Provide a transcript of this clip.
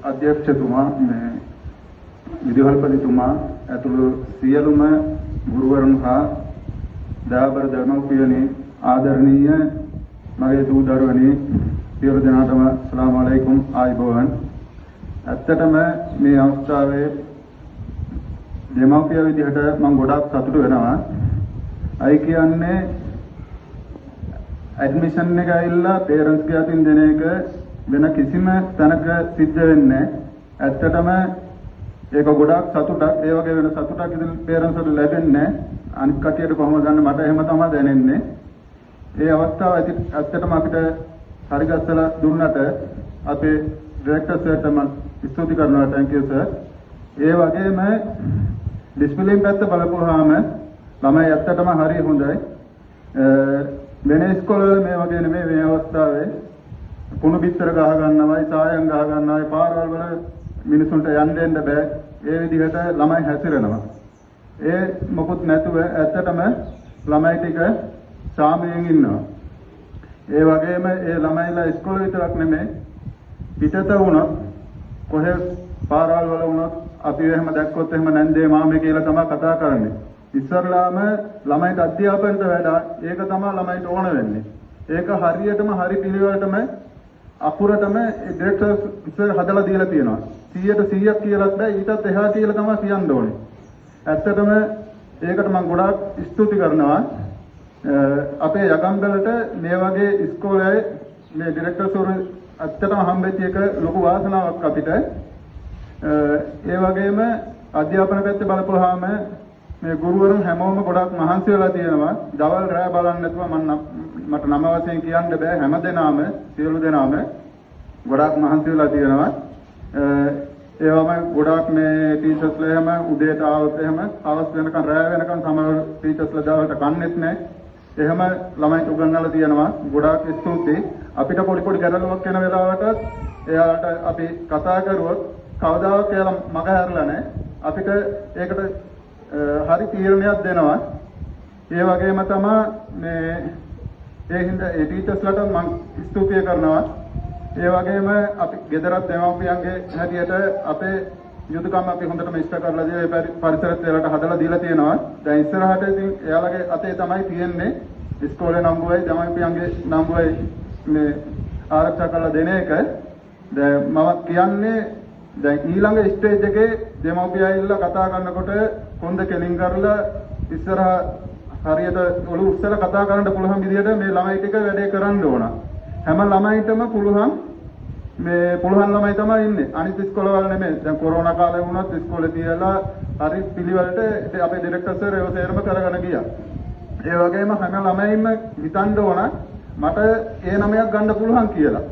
අධ්‍යක්ෂතුමා මේ විදුහල්පතිතුමා ඇතුළු සියලුම ගුරුවරුන් හා දාබර දෙමව්පියනි ආදරණීය මගේ දූ දරුවනි සියලු දෙනාටම අස්ලාමු අලයිකුම් ආයිබෝවන්. ඇත්තටම මේ අවස්ථාවේ දෙමව්පිය විදිහට මම ගොඩාක් සතුටු වෙනවා. අයි කියන්නේ ඇඩ්මිෂන් එක ඇවිල්ලා පේරන්ට්ස් ගේ අතින් දෙන එක වෙන කිසිම තැනක සිද්ධ වෙන්නේ නැහැ. ඇත්තටම ඒක ගොඩාක් සතුටක්. ඒ වගේ වෙන සතුටක් ඉතින් පේරන්ට්ස් වල ලැබෙන්නේ නැහැ. අනිත් කටියට කොහොමද ගන්න මට එහෙම තමයි දැනෙන්නේ. ඒ අවස්ථාව ඇත්තටම අපිට හරිගස්සලා දුන්නට අපේ ඩිරෙක්ටර් සර්ට මම ස්තුති කරනවා. thank you sir. ඒ වගේම ඩිස්ප්ලේන් පැත්ත බලපුවාම ළමයි ඇත්තටම හරි හොඳයි. වෙන ඉස්කෝලවල මේ වගේ නෙමෙයි මේ අවස්ථාවේ කුණු බිත්තර ගහ ගන්නවයි සායම් ගහ ගන්නවයි පාරවල් වල මිනිසුන්ට යන්න දෙන්න බෑ. ඒ විදිහට ළමයි හැසිරෙනවා. ඒ මොකුත් නැතුව ඇත්තටම ළමයි ටික සාමයෙන් ඉන්නවා. ඒ වගේම ඒ ළමයිලා ඉස්කෝලේ විතරක් නෙමෙයි පිටත වුණත් කොහේ පාරවල් වල වුණත් අපි එහෙම දැක්කොත් එහෙම නැන්දේ මාමේ කියලා තමයි කතා කරන්නේ. ඉස්සරලාම ළමයිට අධ්‍යාපනයට වඩා ඒක තමයි ළමයිට ඕන වෙන්නේ. ඒක හරියටම හරි පිළිවෙලටම අකුරටම ඩිරෙක්ටර් ඉස්සර හදලා දීලා තියෙනවා. 100% කියලාත් බෑ ඊටත් එහා කියලා තමයි කියන්න ඕනේ. ඇත්තටම ඒකට මම ගොඩාක් ස්තුති කරනවා. අපේ යකම්ගලට මේ වගේ ඉස්කෝලේ මේ ඩිරෙක්ටර් සෝර ඇත්තටම හම්බෙච්ච එක ලොකු වාසනාවක් අපිට. ඒ වගේම අධ්‍යාපන පැත්තේ බලපුවාම මේ ගුරුවරුන් හැමෝම ගොඩක් මහන්සි වෙලා තියෙනවා. දවල් රැ බලන්න නැතුව මට නම වශයෙන් කියන්න බෑ හැමදෙනාම සියලු දෙනාම ගොඩක් මහන්සි වෙලා තියෙනවා. ඒවම ගොඩක් මේ ටීචර්ස්ලා එහෙම උදේට ආවොත් එහෙම හවස් වෙනකන් රැ වෙනකන් සමහර ටීචර්ස්ලා දවල්ට කන්නේත් නැහැ. එහෙම ළමයිට උගන්වලා තියෙනවා. ගොඩාක් ස්තුතියි. අපිට පොඩි ගැටලුවක් වෙන වෙලාවටත් එයාලට අපි කතා කරුවොත් කවදාවත් එයාලා මග හැරලා නැහැ. අපිට ඒකට හරි තීරණයක් දෙනවා. ඒ වගේම තමයි මේ ඒ හින්දා ඒ ටීචර්ස්ලාට මම ස්තුතිය කරනවා. ඒ වගේම අපි ගෙදරත් දෙමව්පියන්ගේ හැටියට අපේ යුතුයකම් අපි හොඳටම ඉෂ්ට කරලා දීලා ඒ පරිසරත් එයාලට හදලා දීලා තියෙනවා. දැන් ඉස්සරහට ඉතින් එයාලගේ අතේ තමයි තියෙන්නේ ඉස්කෝලේ නම්බුවයි දෙමව්පියන්ගේ නම්බුවයි මේ ආරක්ෂා කරලා දෙන එක. දැන් මම කියන්නේ දැන් ඊළඟ ස්ටේජ් එකේ දෙමව්පියන් ඉල්ල කතා කරනකොට කොන්ද කෙලින් කරලා ඉස්සරහ හරියට ඔළුව උස්සලා කතා කරන්න පුළුවන් විදිහට මේ ළමයි ටික වැඩේ කරන්න ඕන. හැම ළමයිටම පුළුවන් ළමයි තමයි ඉන්නේ. අනිත් ඉස්කෝලවල නෙමෙයි. දැන් කොරෝනා කාලේ වුණත් ඉස්කෝලේ තියලා හරි පිළිවෙලට අපේ ඩිරෙක්ටර් සර් ඒව සේරම කරගෙන ගියා. ඒ වගේම හැම ළමයින්ම හිතන්න ඕන මට ඒ නමයක් ගන්න පුළුවන් කියලා.